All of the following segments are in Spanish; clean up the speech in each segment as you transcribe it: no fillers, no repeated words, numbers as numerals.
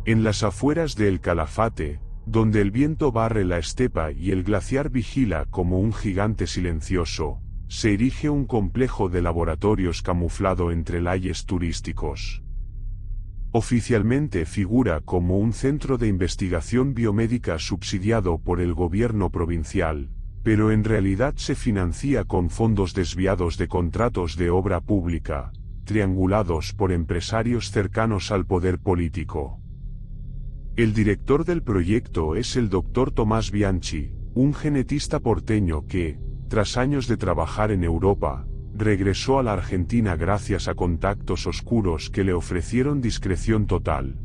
En las afueras de El Calafate, donde el viento barre la estepa y el glaciar vigila como un gigante silencioso, se erige un complejo de laboratorios camuflado entre layes turísticos. Oficialmente figura como un centro de investigación biomédica subsidiado por el gobierno provincial, pero en realidad se financia con fondos desviados de contratos de obra pública, triangulados por empresarios cercanos al poder político. El director del proyecto es el Dr. Tomás Bianchi, un genetista porteño que, tras años de trabajar en Europa, regresó a la Argentina gracias a contactos oscuros que le ofrecieron discreción total.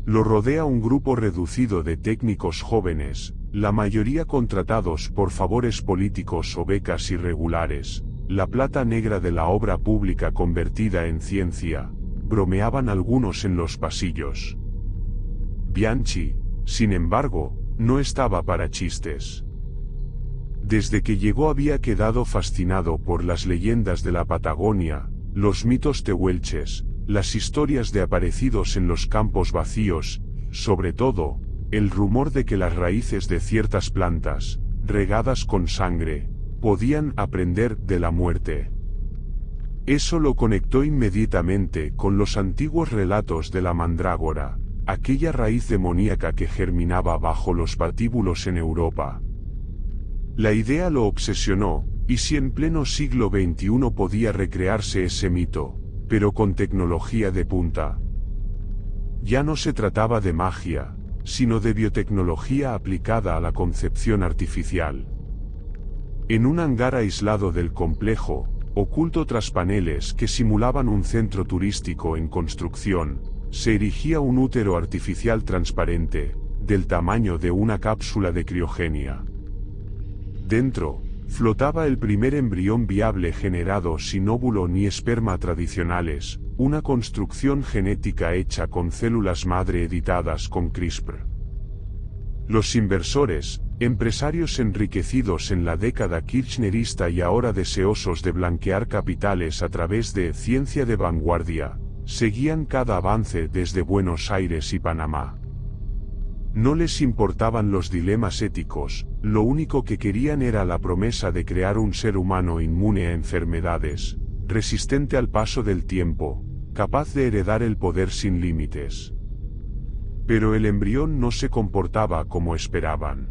Lo rodea un grupo reducido de técnicos jóvenes, la mayoría contratados por favores políticos o becas irregulares, la plata negra de la obra pública convertida en ciencia, bromeaban algunos en los pasillos. Bianchi, sin embargo, no estaba para chistes. Desde que llegó había quedado fascinado por las leyendas de la Patagonia, los mitos tehuelches, las historias de aparecidos en los campos vacíos, sobre todo, el rumor de que las raíces de ciertas plantas, regadas con sangre, podían aprender de la muerte. Eso lo conectó inmediatamente con los antiguos relatos de la mandrágora, aquella raíz demoníaca que germinaba bajo los patíbulos en Europa. La idea lo obsesionó, y si en pleno siglo XXI podía recrearse ese mito, pero con tecnología de punta. Ya no se trataba de magia, sino de biotecnología aplicada a la concepción artificial. En un hangar aislado del complejo, oculto tras paneles que simulaban un centro turístico en construcción, se erigía un útero artificial transparente, del tamaño de una cápsula de criogenia. Dentro, flotaba el primer embrión viable generado sin óvulo ni esperma tradicionales, una construcción genética hecha con células madre editadas con CRISPR. Los inversores, empresarios enriquecidos en la década kirchnerista y ahora deseosos de blanquear capitales a través de ciencia de vanguardia, seguían cada avance desde Buenos Aires y Panamá. No les importaban los dilemas éticos, lo único que querían era la promesa de crear un ser humano inmune a enfermedades, resistente al paso del tiempo, capaz de heredar el poder sin límites. Pero el embrión no se comportaba como esperaban.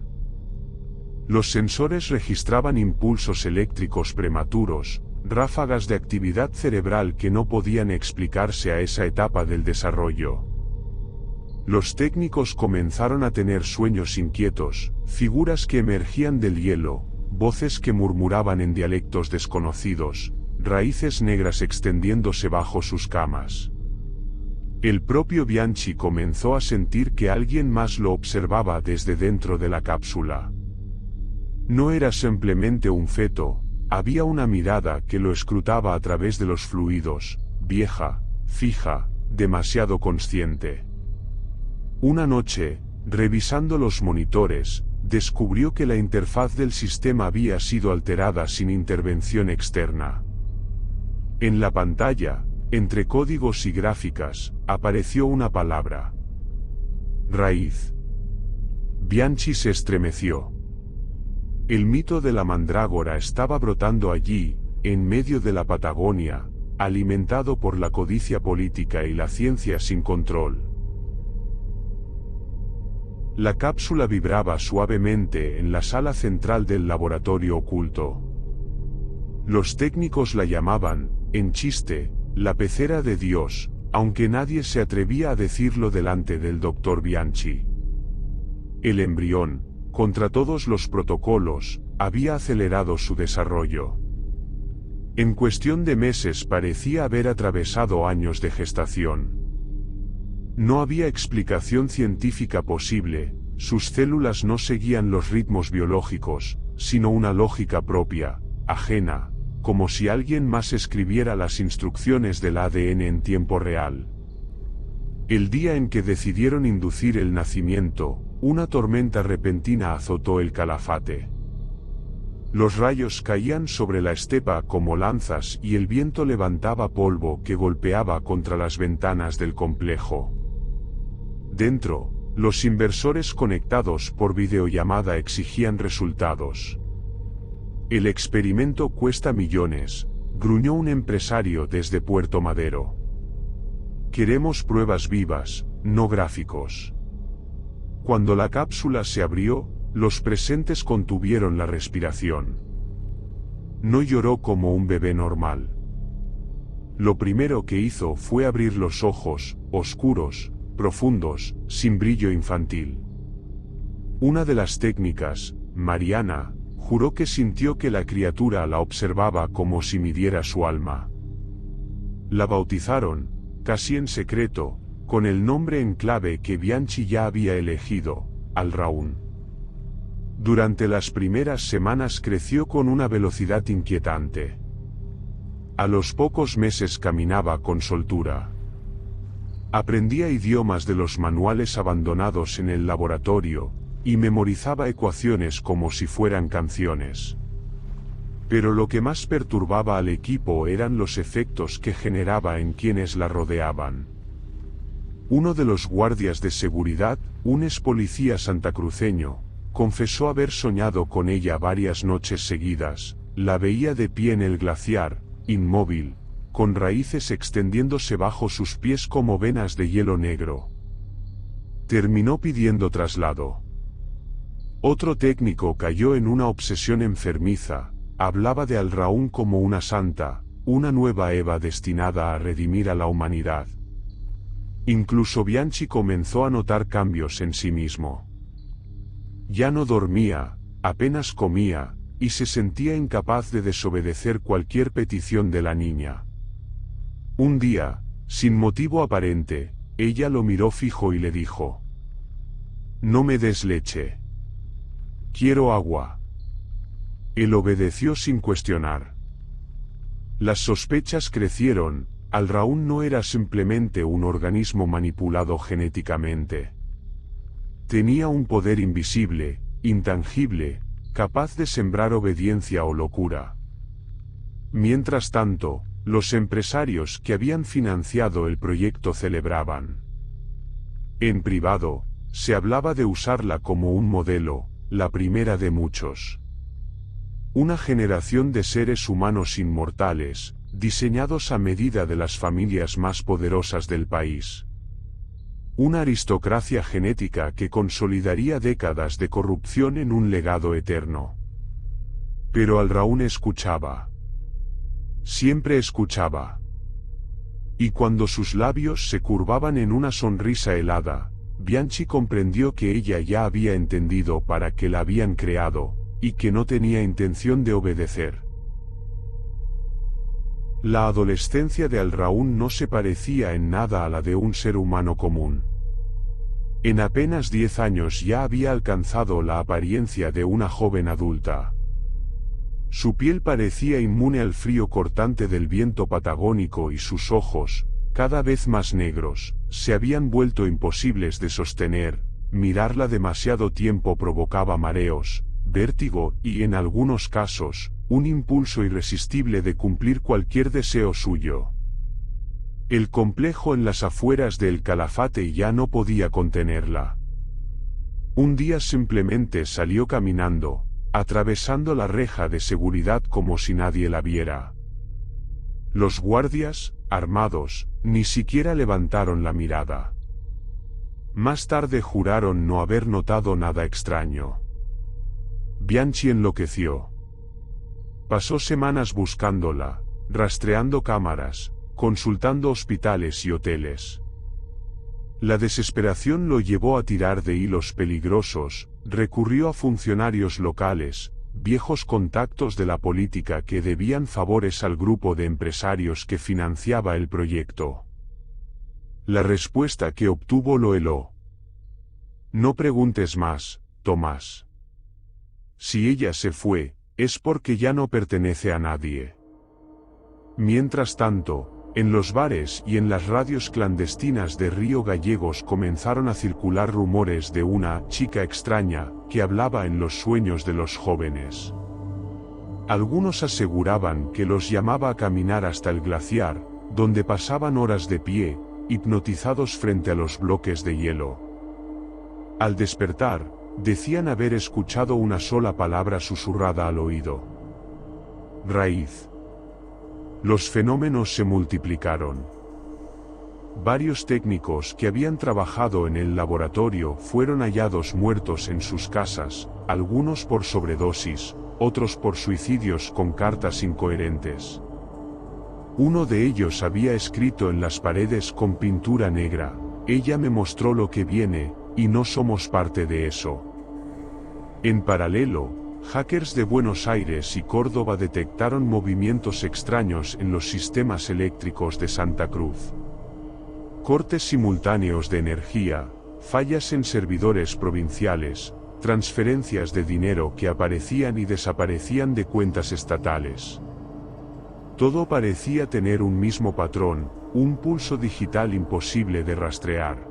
Los sensores registraban impulsos eléctricos prematuros, ráfagas de actividad cerebral que no podían explicarse a esa etapa del desarrollo. Los técnicos comenzaron a tener sueños inquietos, figuras que emergían del hielo, voces que murmuraban en dialectos desconocidos, raíces negras extendiéndose bajo sus camas. El propio Bianchi comenzó a sentir que alguien más lo observaba desde dentro de la cápsula. No era simplemente un feto, había una mirada que lo escrutaba a través de los fluidos, vieja, fija, demasiado consciente. Una noche, revisando los monitores, descubrió que la interfaz del sistema había sido alterada sin intervención externa. En la pantalla, entre códigos y gráficas, apareció una palabra: raíz. Bianchi se estremeció. El mito de la mandrágora estaba brotando allí, en medio de la Patagonia, alimentado por la codicia política y la ciencia sin control. La cápsula vibraba suavemente en la sala central del laboratorio oculto. Los técnicos la llamaban, en chiste, la pecera de Dios, aunque nadie se atrevía a decirlo delante del Dr. Bianchi. El embrión, contra todos los protocolos, había acelerado su desarrollo. En cuestión de meses parecía haber atravesado años de gestación. No había explicación científica posible, sus células no seguían los ritmos biológicos, sino una lógica propia, ajena, como si alguien más escribiera las instrucciones del ADN en tiempo real. El día en que decidieron inducir el nacimiento, una tormenta repentina azotó el Calafate. Los rayos caían sobre la estepa como lanzas y el viento levantaba polvo que golpeaba contra las ventanas del complejo. Dentro, los inversores conectados por videollamada exigían resultados. El experimento cuesta millones, gruñó un empresario desde Puerto Madero. Queremos pruebas vivas, no gráficos. Cuando la cápsula se abrió, los presentes contuvieron la respiración. No lloró como un bebé normal. Lo primero que hizo fue abrir los ojos, oscuros, profundos, sin brillo infantil. Una de las técnicas, Mariana, juró que sintió que la criatura la observaba como si midiera su alma. La bautizaron, casi en secreto, con el nombre en clave que Bianchi ya había elegido, Al-Raun. Durante las primeras semanas creció con una velocidad inquietante. A los pocos meses caminaba con soltura. Aprendía idiomas de los manuales abandonados en el laboratorio, y memorizaba ecuaciones como si fueran canciones. Pero lo que más perturbaba al equipo eran los efectos que generaba en quienes la rodeaban. Uno de los guardias de seguridad, un ex policía santacruceño, confesó haber soñado con ella varias noches seguidas. La veía de pie en el glaciar, inmóvil, con raíces extendiéndose bajo sus pies como venas de hielo negro. Terminó pidiendo traslado. Otro técnico cayó en una obsesión enfermiza, hablaba de Al-Raun como una santa, una nueva Eva destinada a redimir a la humanidad. Incluso Bianchi comenzó a notar cambios en sí mismo. Ya no dormía, apenas comía, y se sentía incapaz de desobedecer cualquier petición de la niña. Un día, sin motivo aparente, ella lo miró fijo y le dijo: «No me des leche. Quiero agua». Él obedeció sin cuestionar. Las sospechas crecieron. Al-Raun no era simplemente un organismo manipulado genéticamente. Tenía un poder invisible, intangible, capaz de sembrar obediencia o locura. Mientras tanto, los empresarios que habían financiado el proyecto celebraban. En privado, se hablaba de usarla como un modelo, la primera de muchos. Una generación de seres humanos inmortales, diseñados a medida de las familias más poderosas del país. Una aristocracia genética que consolidaría décadas de corrupción en un legado eterno. Pero Al-Raun escuchaba. Siempre escuchaba. Y cuando sus labios se curvaban en una sonrisa helada, Bianchi comprendió que ella ya había entendido para qué la habían creado, y que no tenía intención de obedecer. La adolescencia de Al-Raun no se parecía en nada a la de un ser humano común. En apenas 10 años ya había alcanzado la apariencia de una joven adulta. Su piel parecía inmune al frío cortante del viento patagónico y sus ojos, cada vez más negros, se habían vuelto imposibles de sostener. Mirarla demasiado tiempo provocaba mareos, vértigo y, en algunos casos, un impulso irresistible de cumplir cualquier deseo suyo. El complejo en las afueras del Calafate ya no podía contenerla. Un día simplemente salió caminando, atravesando la reja de seguridad como si nadie la viera. Los guardias, armados, ni siquiera levantaron la mirada. Más tarde juraron no haber notado nada extraño. Bianchi enloqueció. Pasó semanas buscándola, rastreando cámaras, consultando hospitales y hoteles. La desesperación lo llevó a tirar de hilos peligrosos, recurrió a funcionarios locales, viejos contactos de la política que debían favores al grupo de empresarios que financiaba el proyecto. La respuesta que obtuvo lo heló. «No preguntes más, Tomás. Si ella se fue, es porque ya no pertenece a nadie». Mientras tanto, en los bares y en las radios clandestinas de Río Gallegos comenzaron a circular rumores de una chica extraña que hablaba en los sueños de los jóvenes. Algunos aseguraban que los llamaba a caminar hasta el glaciar, donde pasaban horas de pie, hipnotizados frente a los bloques de hielo, Al despertar, decían haber escuchado una sola palabra susurrada al oído. Raíz. Los fenómenos se multiplicaron. Varios técnicos que habían trabajado en el laboratorio fueron hallados muertos en sus casas, algunos por sobredosis, otros por suicidios con cartas incoherentes. Uno de ellos había escrito en las paredes con pintura negra: "Ella me mostró lo que viene, y no somos parte de eso". En paralelo, hackers de Buenos Aires y Córdoba detectaron movimientos extraños en los sistemas eléctricos de Santa Cruz. Cortes simultáneos de energía, fallas en servidores provinciales, transferencias de dinero que aparecían y desaparecían de cuentas estatales. Todo parecía tener un mismo patrón, un pulso digital imposible de rastrear.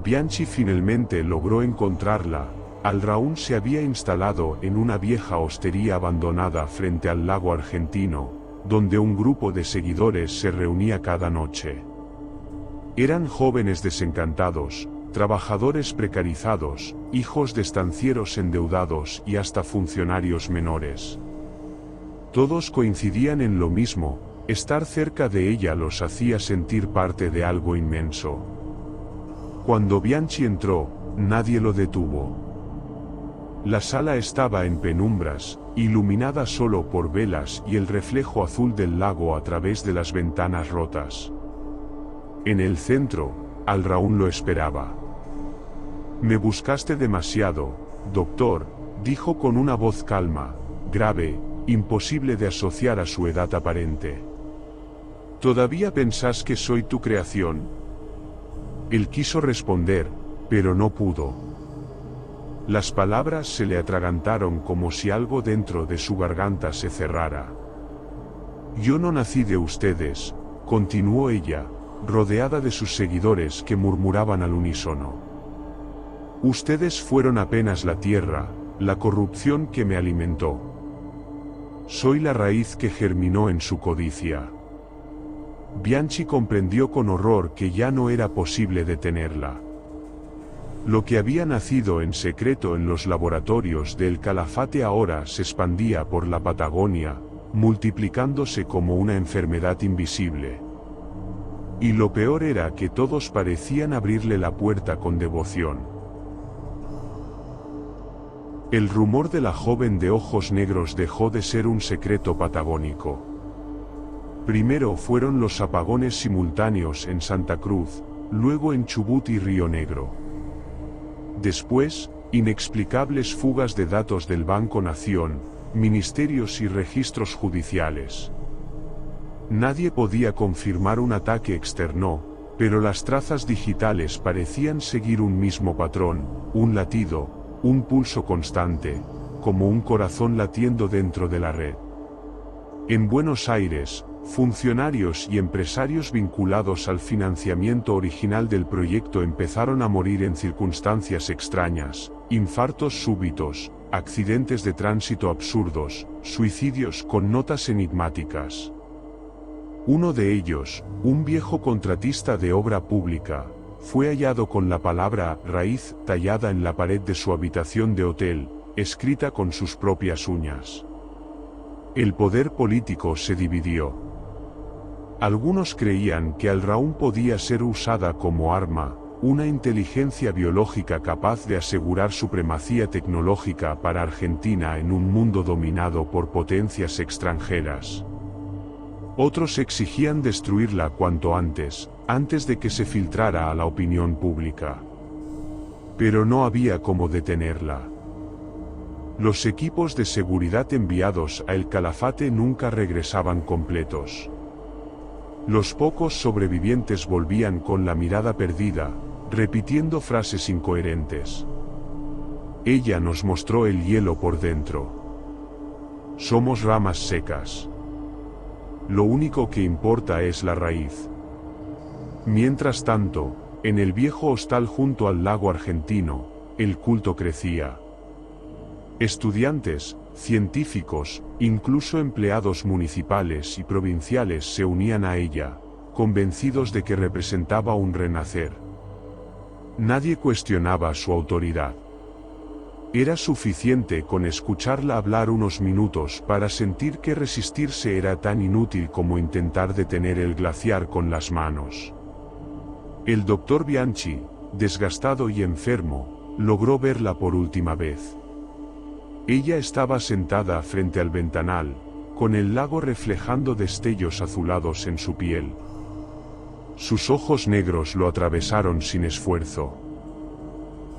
Bianchi finalmente logró encontrarla. Al-Raun se había instalado en una vieja hostería abandonada frente al lago argentino, donde un grupo de seguidores se reunía cada noche. Eran jóvenes desencantados, trabajadores precarizados, hijos de estancieros endeudados y hasta funcionarios menores. Todos coincidían en lo mismo: estar cerca de ella los hacía sentir parte de algo inmenso. Cuando Bianchi entró, nadie lo detuvo. La sala estaba en penumbras, iluminada solo por velas y el reflejo azul del lago a través de las ventanas rotas. En el centro, Al-Raun lo esperaba. «Me buscaste demasiado, doctor», dijo con una voz calma, grave, imposible de asociar a su edad aparente. «¿Todavía pensás que soy tu creación?». Él quiso responder, pero no pudo. Las palabras se le atragantaron como si algo dentro de su garganta se cerrara. «Yo no nací de ustedes», continuó ella, rodeada de sus seguidores que murmuraban al unísono. «Ustedes fueron apenas la tierra, la corrupción que me alimentó. Soy la raíz que germinó en su codicia». Bianchi comprendió con horror que ya no era posible detenerla. Lo que había nacido en secreto en los laboratorios del Calafate ahora se expandía por la Patagonia, multiplicándose como una enfermedad invisible. Y lo peor era que todos parecían abrirle la puerta con devoción. El rumor de la joven de ojos negros dejó de ser un secreto patagónico. Primero fueron los apagones simultáneos en Santa Cruz, luego en Chubut y Río Negro. Después, inexplicables fugas de datos del Banco Nación, ministerios y registros judiciales. Nadie podía confirmar un ataque externo, pero las trazas digitales parecían seguir un mismo patrón: un latido, un pulso constante, como un corazón latiendo dentro de la red. En Buenos Aires, funcionarios y empresarios vinculados al financiamiento original del proyecto empezaron a morir en circunstancias extrañas: infartos súbitos, accidentes de tránsito absurdos, suicidios con notas enigmáticas. Uno de ellos, un viejo contratista de obra pública, fue hallado con la palabra «raíz» tallada en la pared de su habitación de hotel, escrita con sus propias uñas. El poder político se dividió. Algunos creían que Al-Raun podía ser usada como arma, una inteligencia biológica capaz de asegurar supremacía tecnológica para Argentina en un mundo dominado por potencias extranjeras. Otros exigían destruirla cuanto antes de que se filtrara a la opinión pública. Pero no había cómo detenerla. Los equipos de seguridad enviados a El Calafate nunca regresaban completos. Los pocos sobrevivientes volvían con la mirada perdida, repitiendo frases incoherentes. Ella nos mostró el hielo por dentro. Somos ramas secas. Lo único que importa es la raíz. Mientras tanto, en el viejo hostal junto al lago argentino, el culto crecía. Estudiantes, científicos, incluso empleados municipales y provinciales se unían a ella, convencidos de que representaba un renacer. Nadie cuestionaba su autoridad. Era suficiente con escucharla hablar unos minutos para sentir que resistirse era tan inútil como intentar detener el glaciar con las manos. El doctor Bianchi, desgastado y enfermo, logró verla por última vez. Ella estaba sentada frente al ventanal, con el lago reflejando destellos azulados en su piel. Sus ojos negros lo atravesaron sin esfuerzo.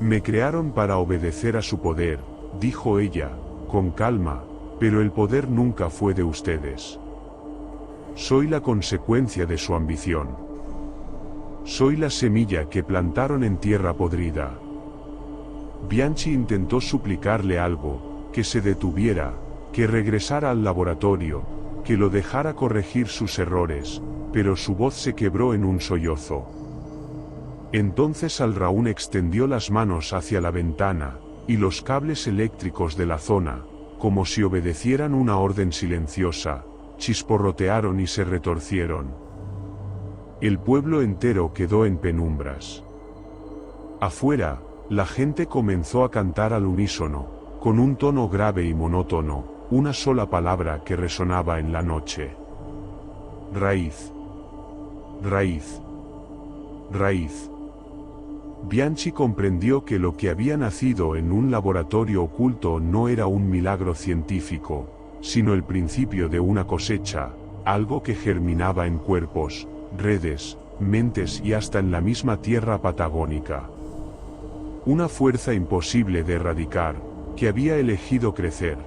Me crearon para obedecer a su poder, dijo ella, con calma, pero el poder nunca fue de ustedes. Soy la consecuencia de su ambición. Soy la semilla que plantaron en tierra podrida. Bianchi intentó suplicarle algo, que se detuviera, que regresara al laboratorio, que lo dejara corregir sus errores, pero su voz se quebró en un sollozo. Entonces Al-Raun extendió las manos hacia la ventana, y los cables eléctricos de la zona, como si obedecieran una orden silenciosa, chisporrotearon y se retorcieron. El pueblo entero quedó en penumbras. Afuera, la gente comenzó a cantar al unísono, con un tono grave y monótono, una sola palabra que resonaba en la noche. Raíz. Raíz. Raíz. Bianchi comprendió que lo que había nacido en un laboratorio oculto no era un milagro científico, sino el principio de una cosecha, algo que germinaba en cuerpos, redes, mentes y hasta en la misma tierra patagónica. Una fuerza imposible de erradicar, que había elegido crecer.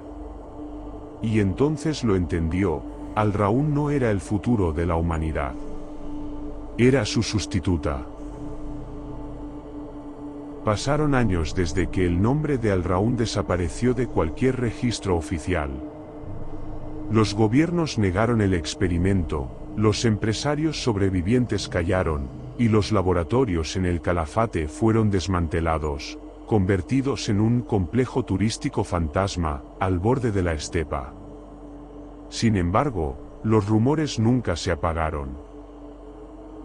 Y entonces lo entendió, Al-Raun no era el futuro de la humanidad. Era su sustituta. Pasaron años desde que el nombre de Al-Raun desapareció de cualquier registro oficial. Los gobiernos negaron el experimento, los empresarios sobrevivientes callaron, y los laboratorios en el Calafate fueron desmantelados, convertidos en un complejo turístico fantasma, al borde de la estepa. Sin embargo, los rumores nunca se apagaron.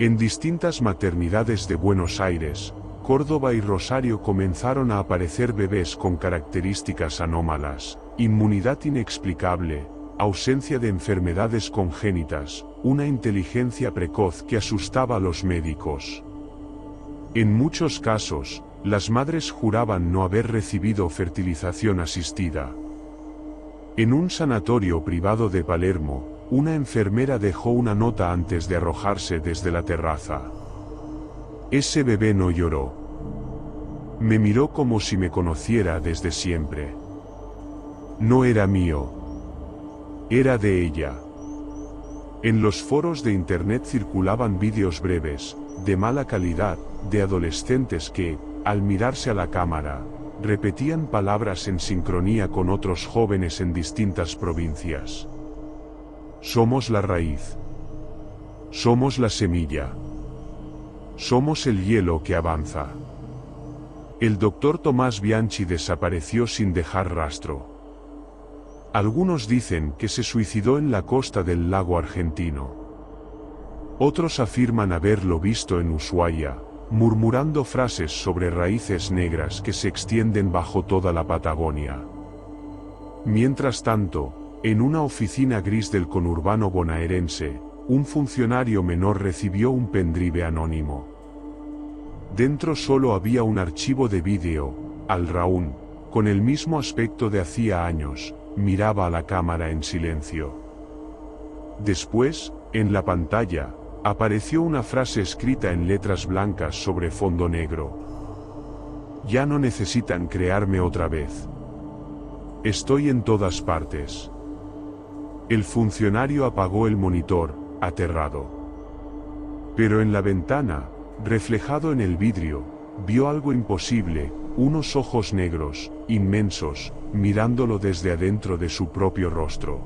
En distintas maternidades de Buenos Aires, Córdoba y Rosario comenzaron a aparecer bebés con características anómalas, inmunidad inexplicable, ausencia de enfermedades congénitas, una inteligencia precoz que asustaba a los médicos. En muchos casos, las madres juraban no haber recibido fertilización asistida. En un sanatorio privado de Palermo, una enfermera dejó una nota antes de arrojarse desde la terraza. Ese bebé no lloró. Me miró como si me conociera desde siempre. No era mío. Era de ella. En los foros de internet circulaban vídeos breves, de mala calidad, de adolescentes que, al mirarse a la cámara, repetían palabras en sincronía con otros jóvenes en distintas provincias. Somos la raíz. Somos la semilla. Somos el hielo que avanza. El doctor Tomás Bianchi desapareció sin dejar rastro. Algunos dicen que se suicidó en la costa del lago argentino. Otros afirman haberlo visto en Ushuaia, murmurando frases sobre raíces negras que se extienden bajo toda la Patagonia. Mientras tanto, en una oficina gris del conurbano bonaerense, un funcionario menor recibió un pendrive anónimo. Dentro solo había un archivo de vídeo. Al-Raun, con el mismo aspecto de hacía años, miraba a la cámara en silencio. Después, en la pantalla, apareció una frase escrita en letras blancas sobre fondo negro. Ya no necesitan crearme otra vez. Estoy en todas partes. El funcionario apagó el monitor, aterrado. Pero en la ventana, reflejado en el vidrio, vio algo imposible, unos ojos negros, inmensos, mirándolo desde adentro de su propio rostro.